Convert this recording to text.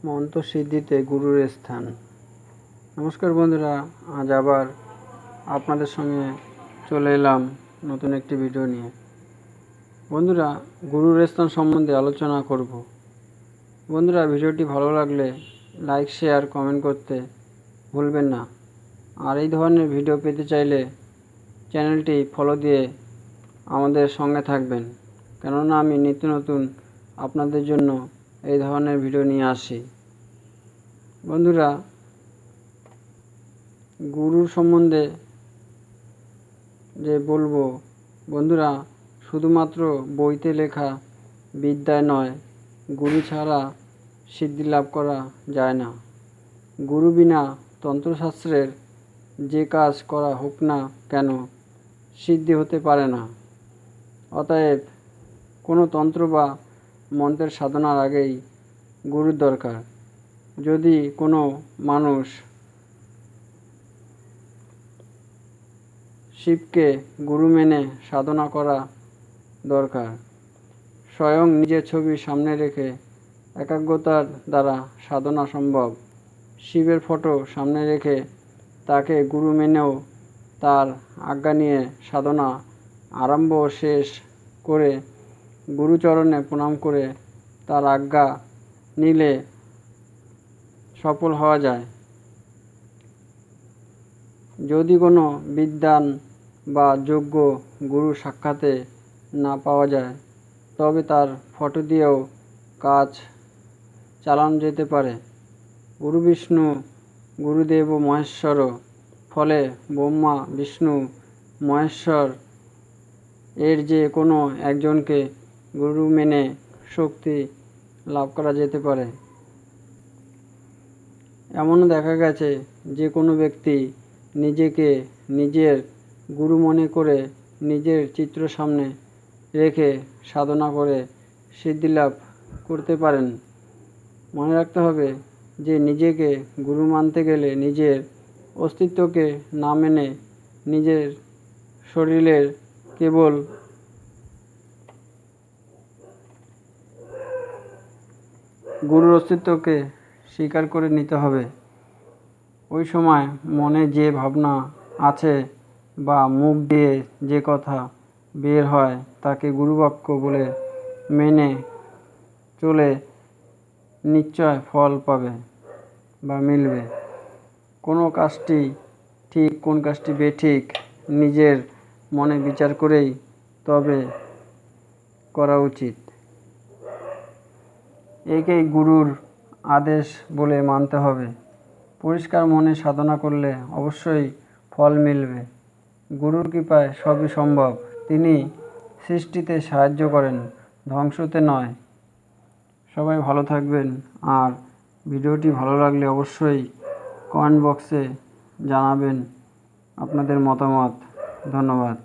মন্ত্রসিদ্ধিতে গুরুর স্থান। নমস্কার বন্ধুরা, আজ আবার আপনাদের সঙ্গে চলে এলাম নতুন একটি ভিডিও নিয়ে। বন্ধুরা, গুরুর স্থান সম্বন্ধে আলোচনা করব। বন্ধুরা, ভিডিওটি ভালো লাগলে লাইক, শেয়ার, কমেন্ট করতে ভুলবেন না। আর এই ধরনের ভিডিও পেতে চাইলে চ্যানেলটি ফলো দিয়ে আমাদের সঙ্গে থাকবেন, কেননা আমি নিত্য নতুন আপনাদের জন্য এই ধরনের ভিডিও নিয়ে আসি। বন্ধুরা, গুরুর সম্বন্ধে যে বলবো, বন্ধুরা, শুধুমাত্র বইতে লেখা বিদ্যায় নয়, গুরু ছাড়া সিদ্ধি লাভ করা যায় না। গুরু বিনা তন্ত্রশাস্ত্রের যে কাজ করা হোক না কেন, সিদ্ধি হতে পারে না। অতএব কোনো তন্ত্র বা মন্ত্রের সাধনার আগেই গুরুর দরকার। যদি কোনো মানুষ শিবকে গুরু মেনে সাধনা করা দরকার। স্বয়ং নিজের ছবি সামনে রেখে একাগ্রতার দ্বারা সাধনা সম্ভব। শিবের ফটো সামনে রেখে তাকে গুরু মেনেও তার আজ্ঞা নিয়ে সাধনা আরম্ভ ও শেষ করে গুরুচরণে প্রণাম করে তার আজ্ঞা নিলে সফল হওয়া যায়। যদি কোনো বিদ্বান বা যোগ্য গুরু সাক্ষাতে না পাওয়া যায়, তবে তার ফটো দিয়েও কাজ চালানো যেতে পারে। গুরু বিষ্ণু গুরুদেব মহেশ্বর, ফলে ব্রহ্মা বিষ্ণু মহেশ্বর এর যে কোনো একজনকে গুরু মেনে শক্তি লাভ করা যেতে পারে। এমনও দেখা গেছে যে কোনো ব্যক্তি নিজেকে নিজের গুরু মনে করে নিজের চিত্র সামনে রেখে সাধনা করে সিদ্ধি লাভ করতে পারেন। মনে রাখতে হবে যে নিজেকে গুরু মানতে গেলে নিজের অস্তিত্বকে না মেনে নিজের শরীরের কেবল গুরুর অস্তিত্বকে স্বীকার করে নিতে হবে। ওই সময় মনে যে ভাবনা আছে বা মুখ দিয়ে যে কথা বের হয় তাকে গুরুবাক্য বলে মেনে চলে নিশ্চয় ফল পাবে বা মিলবে। কোনো কাজটি ঠিক কোন কাজটি বেঠিক নিজের মনে বিচার করেই তবে করা উচিত। একেই গুরুর আদেশ বলে মানতে হবে। পরিষ্কার মনে সাধনা করলে অবশ্যই ফল মিলবে। গুরুর কৃপায় সবই সম্ভব। তিনি সৃষ্টিতে সাহায্য করেন, ধ্বংসতে নয়। সবাই ভালো থাকবেন। আর ভিডিওটি ভালো লাগলে অবশ্যই কমেন্ট বক্সে জানাবেন আপনাদের মতামত। ধন্যবাদ।